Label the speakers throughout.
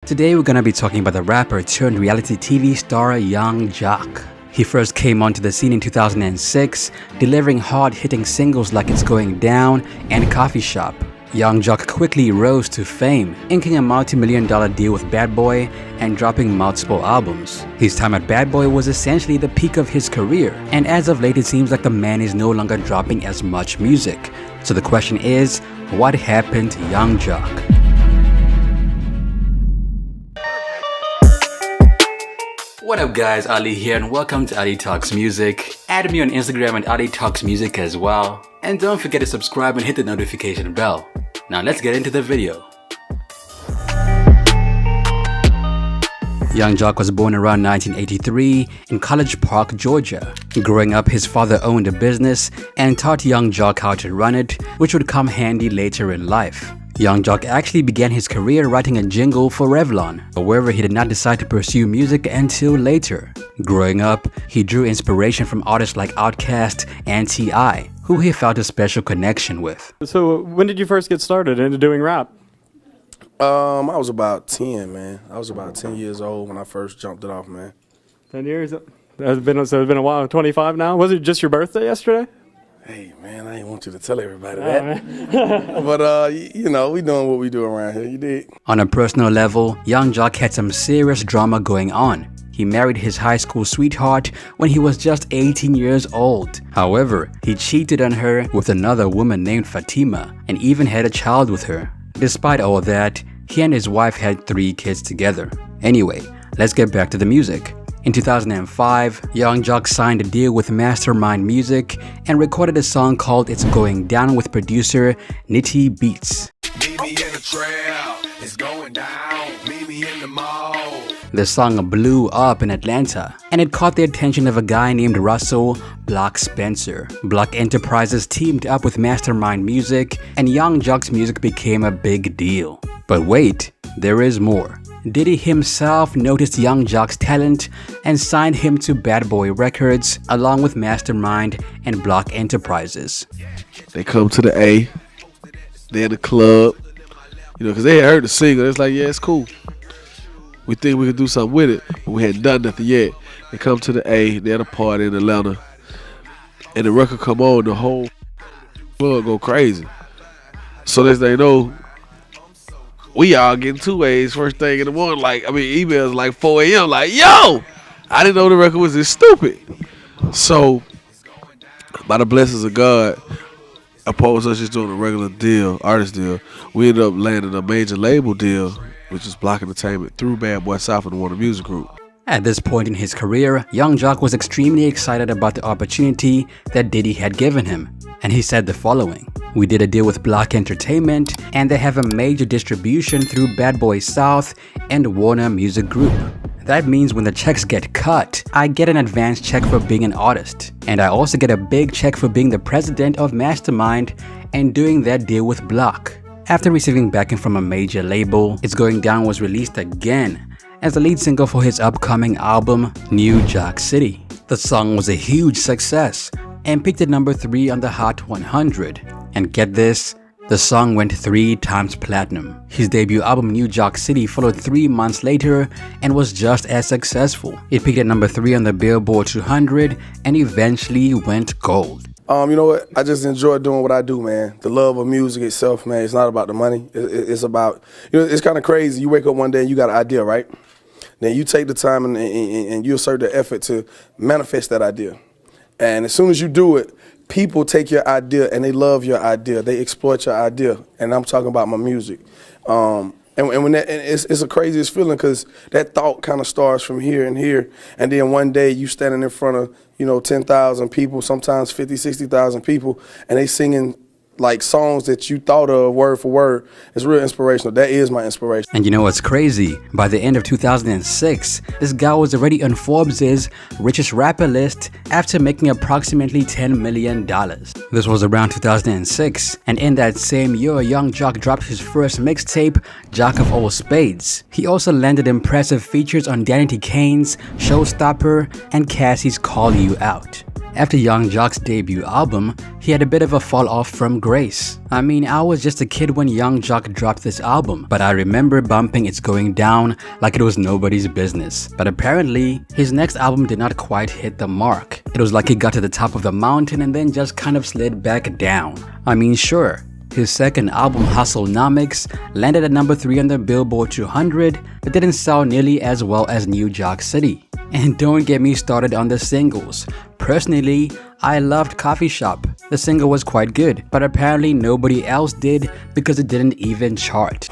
Speaker 1: Today we're gonna be talking about the rapper turned reality TV star Young Joc. He first came onto the scene in 2006, delivering hard-hitting singles like It's Going Down and Coffee Shop. Young Joc quickly rose to fame, inking a multi-million-dollar deal with Bad Boy and dropping multiple albums. His time at Bad Boy was essentially the peak of his career, and as of late it seems like the man is no longer dropping as much music. So the question is, what happened to Young Joc? What up guys, Ali here and welcome to Ali Talks Music. Add me on Instagram at Ali Talks Music as well. And don't forget to subscribe and hit the notification bell. Now let's get into the video. Young Joc was born around 1983 in College Park, Georgia. Growing up, his father owned a business and taught Young Joc how to run it, which would come handy later in life. Young Joc actually began his career writing a jingle for Revlon. However, he did not decide to pursue music until later. Growing up, he drew inspiration from artists like Outkast and T.I., who he felt a special connection with.
Speaker 2: So when did you first get started into doing rap?
Speaker 3: I was about 10, man. I was about 10 years old when I first jumped it off, man.
Speaker 2: 10 years? So it's been a while. 25 now? Was it just your birthday yesterday?
Speaker 3: Hey, man, I didn't want you to tell everybody that. But, you know, we doing what we do around here, you dig?
Speaker 1: On a personal level, Young Joc had some serious drama going on. He married his high school sweetheart when he was just 18 years old. However, he cheated on her with another woman named Fatima and even had a child with her. Despite all that, he and his wife had 3 kids together. Anyway, let's get back to the music. In 2005, Young Joc signed a deal with Mastermind Music and recorded a song called It's Going Down with producer Nitty Beats.
Speaker 4: Meet me in the trail, it's going down. Meet me in the mall.
Speaker 1: The song blew up in Atlanta, and it caught the attention of a guy named Russell Block Spencer. Block Enterprises teamed up with Mastermind Music, and Young Joc's music became a big deal. But wait, there is more. Diddy himself noticed Young Joc's talent and signed him to Bad Boy Records along with Mastermind and Block Enterprises.
Speaker 5: They come to the A, they're in the club, you know, because they had heard the single. It's like, yeah, it's cool. We think we can do something with it, but we hadn't done nothing yet. They come to the A, they're at a party in Atlanta, and the record come on, the whole club go crazy. So they know, we all getting 2 A's first thing in the morning, emails like 4 a.m. like, yo, I didn't know the record was this stupid. So, by the blessings of God, opposed to us just doing a regular deal, artist deal, we ended up landing a major label deal, which is Block Entertainment, through Bad Boy South and the Warner Music Group.
Speaker 1: At this point in his career, Young Joc was extremely excited about the opportunity that Diddy had given him, and he said the following: "We did a deal with Block Entertainment, and they have a major distribution through Bad Boy South and Warner Music Group. That means when the checks get cut, I get an advance check for being an artist, and I also get a big check for being the president of Mastermind and doing that deal with Block." After receiving backing from a major label, It's Going Down was released again as the lead single for his upcoming album, New Joc City. The song was a huge success and peaked at number 3 on the Hot 100. And get this, the song went 3 times platinum. His debut album New Joc City followed 3 months later and was just as successful. It peaked at number 3 on the Billboard 200 and eventually went gold.
Speaker 3: You know what? I just enjoy doing what I do, man. The love of music itself, man, it's not about the money. It's about, you know, it's kind of crazy. You wake up one day and you got an idea, right? Then you take the time and you assert the effort to manifest that idea. And as soon as you do it, people take your idea and they love your idea. They exploit your idea. And I'm talking about my music. And when it's the craziest feeling because that thought kind of starts from here and here. And then one day you standing in front of, 10,000 people, sometimes 50, 60,000 people, and they singing like songs that you thought of word for word. It's real inspirational. That is my inspiration.
Speaker 1: And you know what's crazy? By the end of 2006, this guy was already on Forbes' richest rapper list after making approximately $10 million. This was around 2006, and in that same year, Young Joc dropped his first mixtape, Joc of All Spades. He also landed impressive features on Danity Kane's Showstopper and Cassie's Call You Out. After Young Joc's debut album, he had a bit of a fall off from grace. I mean, I was just a kid when Young Joc dropped this album, but I remember bumping It's Going Down like it was nobody's business. But apparently, his next album did not quite hit the mark. It was like he got to the top of the mountain and then just kind of slid back down. I mean, sure, his second album, Hustlenomics, landed at number 3 on the Billboard 200, but didn't sell nearly as well as New Joc City. And don't get me started on the singles. Personally, I loved Coffee Shop. The single was quite good, but apparently nobody else did because it didn't even chart.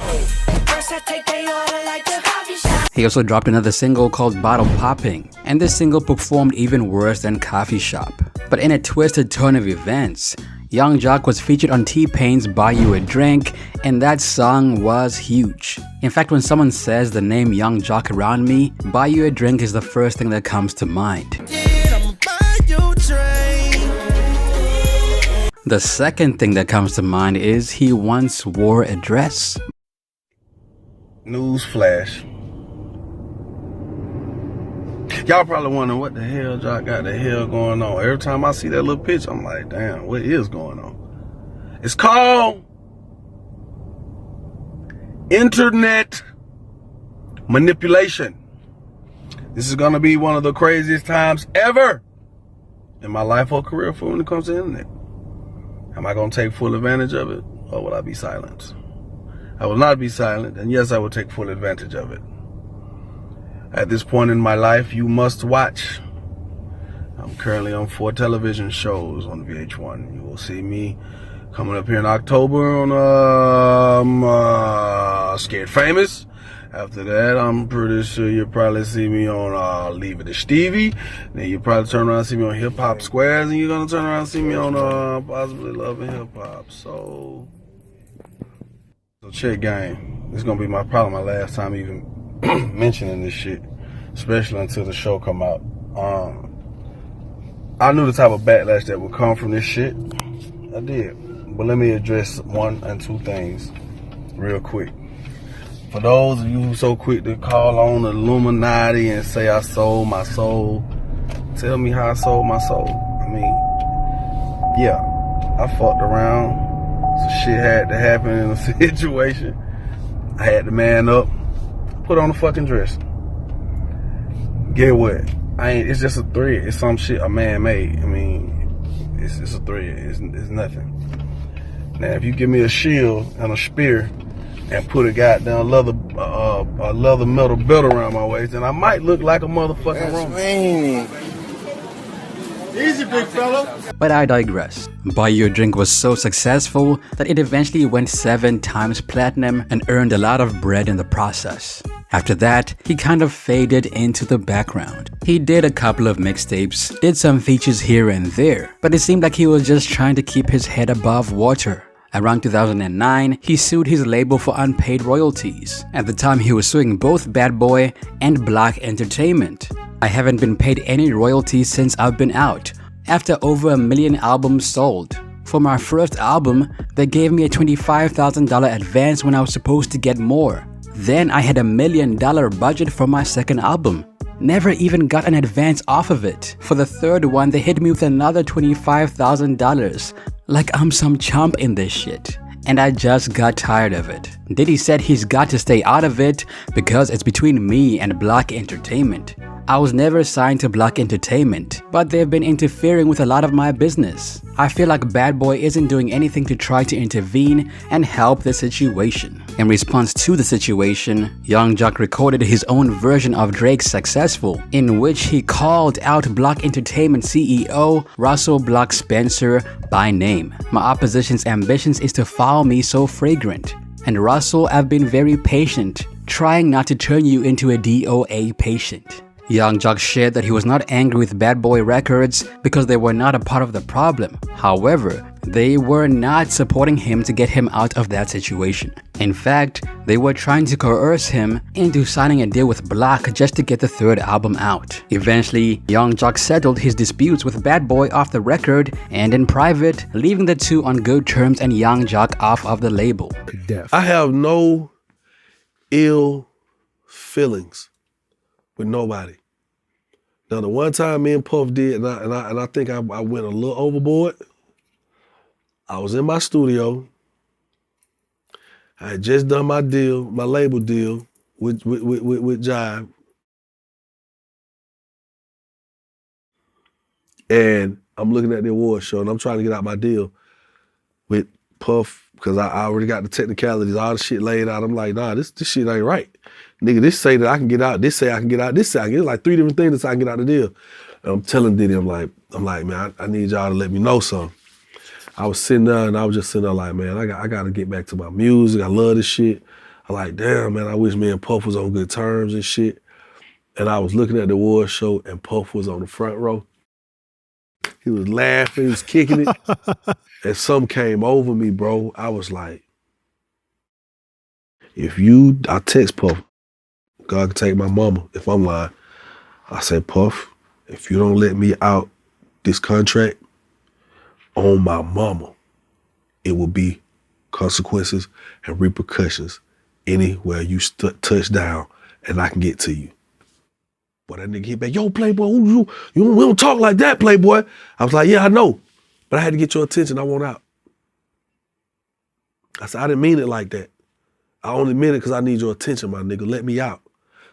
Speaker 1: He also dropped another single called Bottle Popping, and this single performed even worse than Coffee Shop. But in a twisted turn of events, Young Joc was featured on T-Pain's Buy You a Drink, and that song was huge. In fact, when someone says the name Young Joc around me, Buy You a Drink is the first thing that comes to mind. The second thing that comes to mind is he once wore a dress.
Speaker 3: News flash. Y'all probably wondering what the hell Joc got the hell going on. Every time I see that little picture, I'm like, damn, what is going on? It's called internet manipulation. This is gonna be one of the craziest times ever in my life or career for when it comes to the internet. Am I gonna take full advantage of it, or will I be silent? I will not be silent, and yes, I will take full advantage of it. At this point in my life, you must watch. I'm currently on 4 television shows on VH1. You will see me coming up here in October on Scared Famous. After that, I'm pretty sure you'll probably see me on Leave It to Stevie. Then you'll probably turn around and see me on Hip Hop Squares, and you're gonna turn around and see me on Possibly Love and Hip Hop. So check game. It's gonna be probably my last time even mentioning this shit, especially until the show come out. I knew the type of backlash that would come from this shit. I did. But let me address 1 and 2 things real quick. For those of you who so quick to call on the Illuminati and say I sold my soul, tell me how I sold my soul. I mean, yeah, I fucked around. Some shit had to happen in a situation. I had to man up. Put on a fucking dress. Get what? It's just a thread. It's some shit a man made. I mean, it's a thread. It's nothing. Now, if you give me a shield and a spear and put a goddamn leather metal belt around my waist, then I might look like a motherfucking Roman.
Speaker 6: Easy, big fella.
Speaker 1: But I digress. Buy You a Drink was so successful that it eventually went 7 times platinum and earned a lot of bread in the process. After that, he kind of faded into the background. He did a couple of mixtapes, did some features here and there, but it seemed like he was just trying to keep his head above water. Around 2009, he sued his label for unpaid royalties. At the time, he was suing both Bad Boy and Black Entertainment. I haven't been paid any royalties since I've been out, after over 1 million albums sold. For my first album, they gave me a $25,000 advance when I was supposed to get more. Then I had $1 million budget for my second album. Never even got an advance off of it. For the third one, they hit me with another $25,000. Like I'm some chump in this shit. And I just got tired of it. Diddy said he's got to stay out of it because it's between me and Black Entertainment. I was never signed to Black Entertainment, but they've been interfering with a lot of my business. I feel like Bad Boy isn't doing anything to try to intervene and help the situation. In response to the situation, Young Joc recorded his own version of Drake's Successful, in which he called out Black Entertainment CEO Russell Block Spencer by name. My opposition's ambitions is to foul me so fragrant. And Russell, I've been very patient, trying not to turn you into a DOA patient. Young Joc shared that he was not angry with Bad Boy Records because they were not a part of the problem. However, they were not supporting him to get him out of that situation. In fact, they were trying to coerce him into signing a deal with Black just to get the third album out. Eventually, Young Joc settled his disputes with Bad Boy off the record and in private, leaving the two on good terms and Young Joc off of the label.
Speaker 5: I have no ill feelings with nobody. Now, the one time me and Puff did, and I think I went a little overboard. I was in my studio. I had just done my deal, my label deal with Jive. And I'm looking at the award show and I'm trying to get out my deal with Puff because I already got the technicalities, all the shit laid out. I'm like, nah, this shit ain't right. Nigga, this say that I can get out, this say I can get out, this say I can get out. Like 3 different things that I can get out the deal. And I'm telling Diddy, I'm like, man, I need y'all to let me know something. I was sitting there and I was just sitting there like, man, I got to get back to my music. I love this shit. I'm like, damn, man, I wish me and Puff was on good terms and shit. And I was looking at the award show and Puff was on the front row. He was laughing, he was kicking it. And something came over me, bro. I was like, I text Puff, God can take my mama if I'm lying. I said, Puff, if you don't let me out this contract, on my mama, it will be consequences and repercussions anywhere you touch down and I can get to you. But that nigga hit back, yo, Playboy, we don't talk like that, Playboy. I was like, yeah, I know, but I had to get your attention. I want out. I said, I didn't mean it like that. I only meant it because I need your attention, my nigga. Let me out.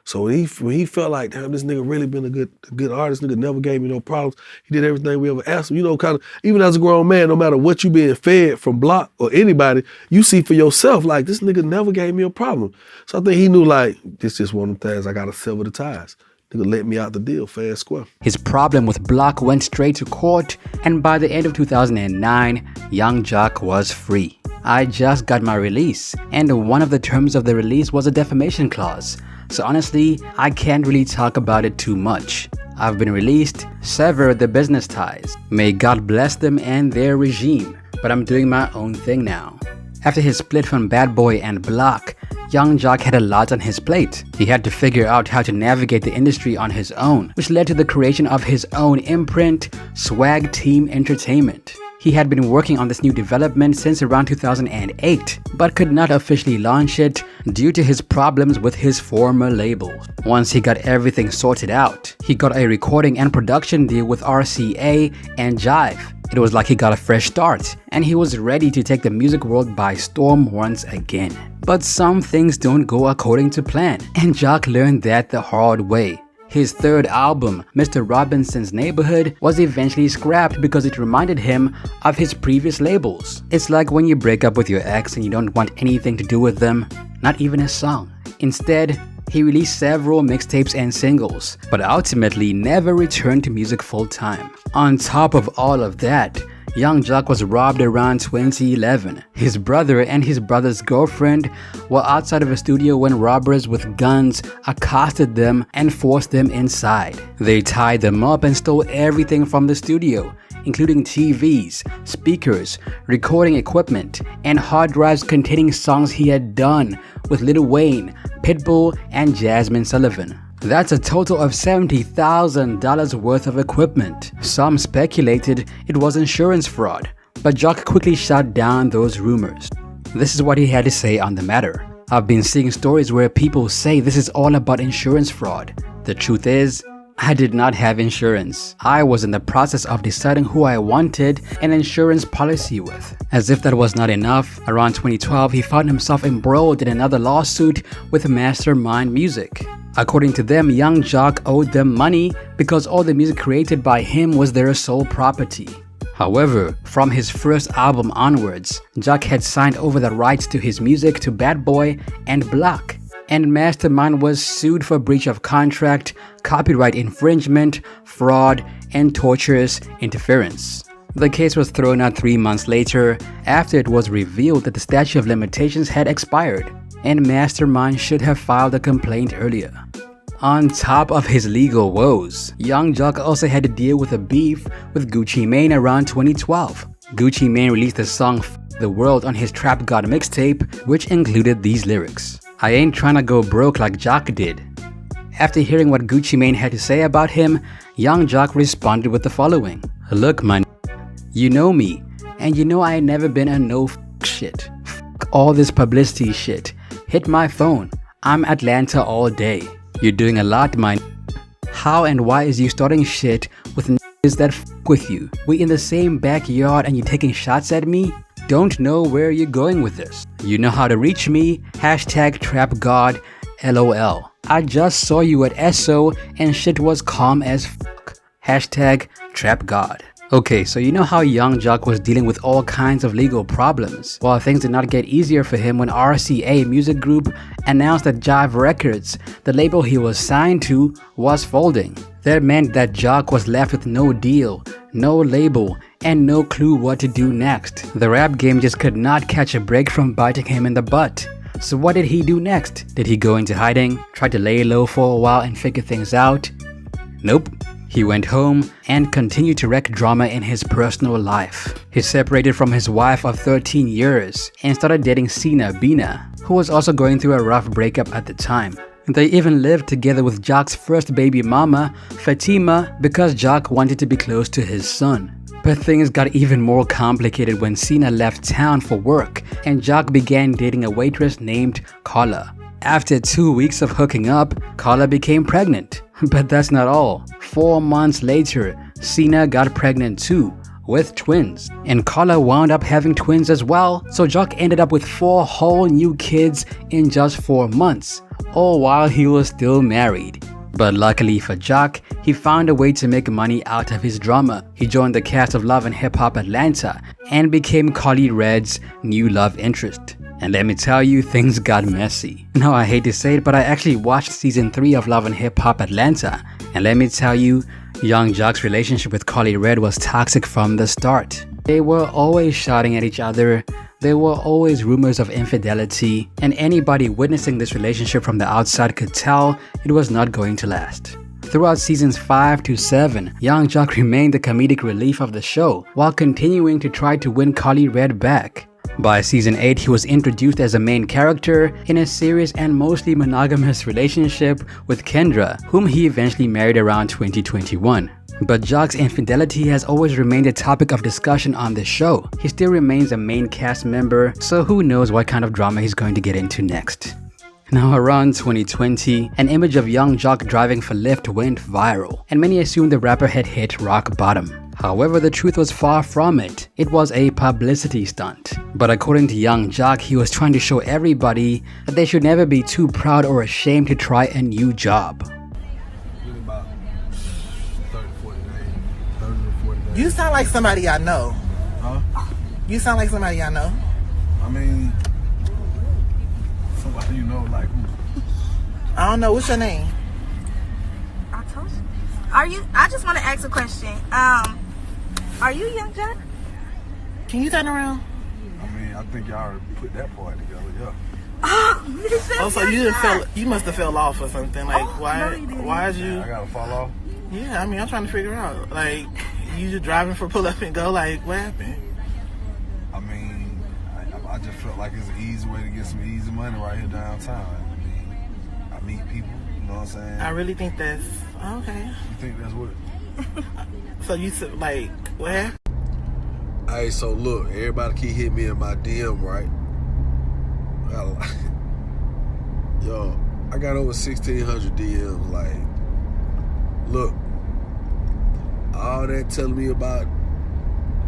Speaker 5: So when he felt like, damn, this nigga really been a good artist, nigga never gave me no problems. He did everything we ever asked him. You know, kind of, even as a grown man, no matter what you being fed from Block or anybody, you see for yourself, like, this nigga never gave me a problem. So I think he knew, like, this just one of them things I gotta sever the ties. Nigga let me out the deal, fair and square.
Speaker 1: His problem with Block went straight to court, and by the end of 2009, Young Joc was free. I just got my release, and one of the terms of the release was a defamation clause. So honestly, I can't really talk about it too much. I've been released, severed the business ties. May God bless them and their regime, but I'm doing my own thing now. After his split from Bad Boy and Block, Young Joc had a lot on his plate. He had to figure out how to navigate the industry on his own, which led to the creation of his own imprint, Swagg Team Entertainment. He had been working on this new development since around 2008, but could not officially launch it due to his problems with his former label. Once he got everything sorted out, he got a recording and production deal with RCA and Jive. It was like he got a fresh start, and he was ready to take the music world by storm once again. But some things don't go according to plan, and Joc learned that the hard way. His third album, Mr. Robinson's Neighborhood, was eventually scrapped because it reminded him of his previous labels. It's like when you break up with your ex and you don't want anything to do with them, not even a song. Instead, he released several mixtapes and singles, but ultimately never returned to music full-time. On top of all of that, Young Joc was robbed around 2011. His brother and his brother's girlfriend were outside of a studio when robbers with guns accosted them and forced them inside. They tied them up and stole everything from the studio, including TVs, speakers, recording equipment, and hard drives containing songs he had done with Lil Wayne, Pitbull, and Jasmine Sullivan. That's a total of $70,000 worth of equipment. Some speculated it was insurance fraud, but Joc quickly shut down those rumors. This is what he had to say on the matter. I've been seeing stories where people say this is all about insurance fraud. The truth is, I did not have insurance. I was in the process of deciding who I wanted an insurance policy with. As if that was not enough, around 2012 he found himself embroiled in another lawsuit with Mastermind Music. According to them, Young Joc owed them money because all the music created by him was their sole property. However, from his first album onwards, Joc had signed over the rights to his music to Bad Boy and Block, and Mastermind was sued for breach of contract, copyright infringement, fraud, and tortious interference. The case was thrown out 3 months later after it was revealed that the statute of limitations had expired, and Mastermind should have filed a complaint earlier. On top of his legal woes, Young Joc also had to deal with a beef with Gucci Mane around 2012. Gucci Mane released the song F the World on his Trap God mixtape, which included these lyrics: "I ain't tryna go broke like Joc did." After hearing what Gucci Mane had to say about him, Young Joc responded with the following: "Look man, you know me, and you know I ain't never been a no shit. F all this publicity shit. Hit my phone. I'm Atlanta all day. You're doing a lot, man. How and why is you starting shit with niggas that f with you? We in the same backyard and you taking shots at me? Don't know where you're going with this. You know how to reach me, #TrapGod, LOL. I just saw you at ESO and shit was calm as fuck. #TrapGod. Okay, so you know how Young Joc was dealing with all kinds of legal problems? Well, things did not get easier for him when RCA Music Group announced that Jive Records, the label he was signed to, was folding. That meant that Joc was left with no deal, no label, and no clue what to do next. The rap game just could not catch a break from biting him in the butt. So what did he do next? Did he go into hiding, try to lay low for a while and figure things out? Nope. He went home and continued to wreak drama in his personal life. He separated from his wife of 13 years and started dating Sina Bina, who was also going through a rough breakup at the time. They even lived together with Joc's first baby mama, Fatima, because Joc wanted to be close to his son. But things got even more complicated when Sina left town for work and Joc began dating a waitress named Carla. After 2 weeks of hooking up, Carla became pregnant. But that's not all. 4 months later, Sina got pregnant too, with twins. And Carla wound up having twins as well, so Joc ended up with 4 whole new kids in just 4 months, all while he was still married. But luckily for Joc, he found a way to make money out of his drama. He joined the cast of Love and Hip Hop Atlanta and became Carly Red's new love interest. And let me tell you, things got messy. Now, I hate to say it, but I actually watched season 3 of Love and Hip Hop Atlanta. And let me tell you, Young Joc's relationship with Carly Red was toxic from the start. They were always shouting at each other. There were always rumors of infidelity. And anybody witnessing this relationship from the outside could tell it was not going to last. Throughout seasons 5 to 7, Young Joc remained the comedic relief of the show while continuing to try to win Carly Red back. By season 8, he was introduced as a main character in a serious and mostly monogamous relationship with Kendra, whom he eventually married around 2021. But Joc's infidelity has always remained a topic of discussion on the show. He still remains a main cast member, so who knows what kind of drama he's going to get into next. Now, around 2020, an image of Young Joc driving for Lyft went viral, and many assumed the rapper had hit rock bottom. However, the truth was far from it. It was a publicity stunt. But according to Young Joc, he was trying to show everybody that they should never be too proud or ashamed to try a new job.
Speaker 7: You sound like somebody I know.
Speaker 6: Huh?
Speaker 7: You sound like somebody I know.
Speaker 6: I mean, somebody you know, like who?
Speaker 7: I don't know. What's your name?
Speaker 8: I told you. Are you? I just want to ask a question. Are you Young Joc?
Speaker 7: Can you turn around?
Speaker 6: I mean, I think y'all already put that part together, yeah.
Speaker 7: Oh, so you didn't fell. You must have fell off or something. Like why?
Speaker 8: no, you didn't.
Speaker 7: Why is you?
Speaker 6: I gotta fall off.
Speaker 7: Yeah, I mean, I'm trying to figure out. Like, you just driving for pull up and go. Like, what happened?
Speaker 6: I mean, I just felt like it's an easy way to get some easy money right here downtown. I mean, I meet people, you know what I'm saying?
Speaker 7: I really think that's okay.
Speaker 6: You think that's what?
Speaker 7: So you said, like, what happened?
Speaker 5: Hey, so look, everybody keep hitting me in my DM, right? Yo, I got over 1,600 DMs. Like, look, all that telling me about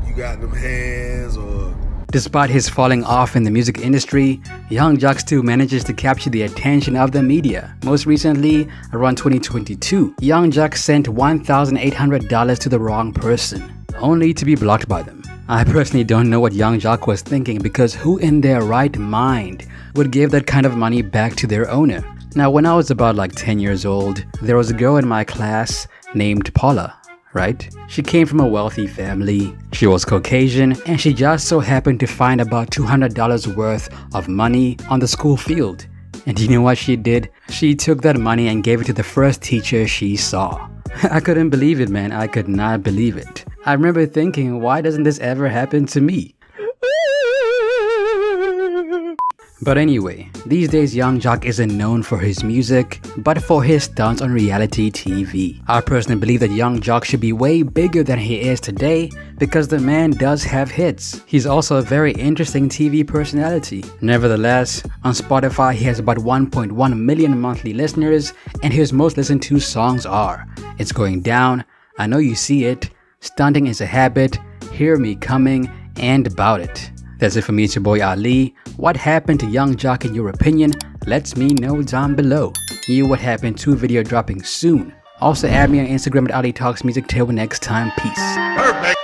Speaker 5: you got them hands or...
Speaker 1: Despite his falling off in the music industry, Young Joc still manages to capture the attention of the media. Most recently, around 2022, Young Joc sent $1,800 to the wrong person, only to be blocked by them. I personally don't know what Young Joc was thinking, because who in their right mind would give that kind of money back to their owner? Now, when I was about like 10 years old, there was a girl in my class named Paula. Right? She came from a wealthy family, she was Caucasian, and she just so happened to find about $200 worth of money on the school field. And you know what she did? She took that money and gave it to the first teacher she saw. I couldn't believe it, man. I could not believe it. I remember thinking, why doesn't this ever happen to me? But anyway, these days Young Joc isn't known for his music, but for his stunts on reality TV. I personally believe that Young Joc should be way bigger than he is today because the man does have hits. He's also a very interesting TV personality. Nevertheless, on Spotify he has about 1.1 million monthly listeners, and his most listened to songs are It's Going Down, I Know You See It, Stunting Is a Habit, Hear Me Coming, and About It. That's it for me, it's your boy Ali. What happened to Young Joc in your opinion? Let me know down below. What happened to video dropping soon? Also add me on Instagram at Ali Talks Music. Till next time, peace.
Speaker 4: Perfect.